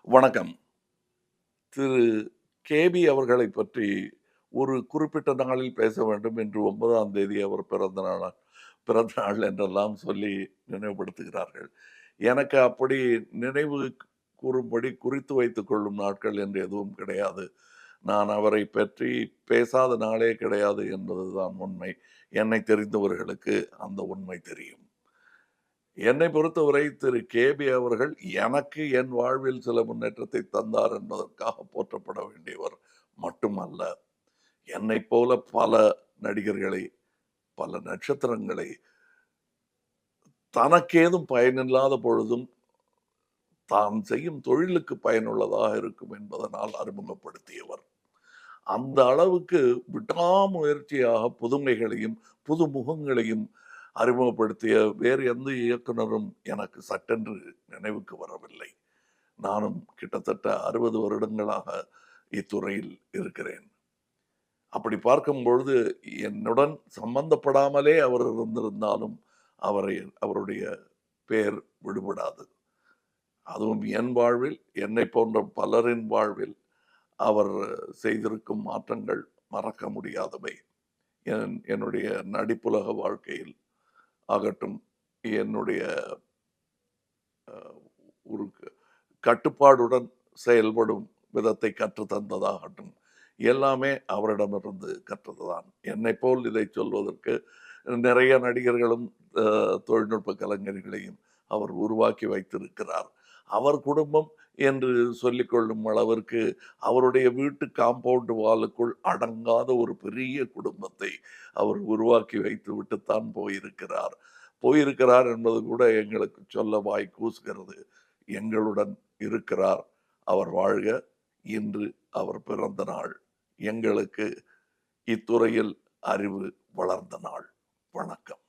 வணக்கம். திரு கேபி அவர்களைப் பற்றி ஒரு குறிப்பிட்ட நாளில் பேச வேண்டும் என்று 9ஆம் தேதி அவர் பிறந்த நாள் என்றெல்லாம் சொல்லி நினைவுபடுத்துகிறார்கள். எனக்கு அப்படி நினைவு கூறும்படி குறித்து வைத்துக் கொள்ளும் நாட்கள் என்று எதுவும் கிடையாது. நான் அவரைப் பற்றி பேசாத நாளே கிடையாது என்பதுதான் உண்மை. என்னைத் தெரிந்தவர்களுக்கு அந்த உண்மை தெரியும். என்னை பொறுத்தவரை திரு கேபி அவர்கள் எனக்கு என் வாழ்வில் சில முன்னேற்றத்தை தந்தார் என்பதற்காக போற்றப்பட வேண்டியவர் மட்டுமல்ல. என்னைப் போல பல நடிகர்களை, பல நட்சத்திரங்களை தனக்கேதும் பயனில்லாத பொழுதும் தான் செய்யும் தொழிலுக்கு பயனுள்ளதாக இருக்கும் என்பதனால் அறிமுகப்படுத்தியவர். அந்த அளவுக்கு விடாமுயற்சியாக புதுமைகளையும், புது முகங்களையும் அறிமுகப்படுத்திய வேறு எந்த இயக்குனரும் எனக்கு சட்டென்று நினைவுக்கு வரவில்லை. நானும் கிட்டத்தட்ட 60 வருடங்களாக இத்துறையில் இருக்கிறேன். அப்படி பார்க்கும் பொழுது என்னுடன் சம்பந்தப்படாமலே அவர் இருந்திருந்தாலும் அவருடைய பெயர் விடுபடாது. அதுவும் என் வாழ்வில், என்னைப் போன்ற பலரின் வாழ்வில் அவர் செய்திருக்கும் மாற்றங்கள் மறக்க முடியாதவை. என்னுடைய நடிப்புலக வாழ்க்கையில் ஆகட்டும், என்னுடைய ஒரு கட்டுப்பாடுடன் செயல்படும் விதத்தை கற்றுத் தந்ததாகட்டும், எல்லாமே அவரிடமிருந்து கற்றதுதான். என்னைப் போல் இதைச் சொல்வதற்கு நிறைய நடிகர்களும், தொழில்நுட்ப கலைஞர்களையும் அவர் உருவாக்கி வைத்திருக்கிறார். அவர் குடும்பம் என்று சொல்லிக் கொள்ளும் அளவிற்கு அவருடைய வீட்டு காம்பவுண்ட் வாலுக்குள் அடங்காத ஒரு பெரிய குடும்பத்தை அவர் உருவாக்கி வைத்துவிட்டுத்தான் போயிருக்கிறார். போயிருக்கிறார் என்பது கூட எங்களுக்கு சொல்ல வாய் கூசுகிறது. எங்களுடன் இருக்கிறார். அவர் வாழ்க! இன்று அவர் பிறந்த நாள். எங்களுக்கு இத்துறையில் அறிவு வளர்ந்த நாள். வணக்கம்.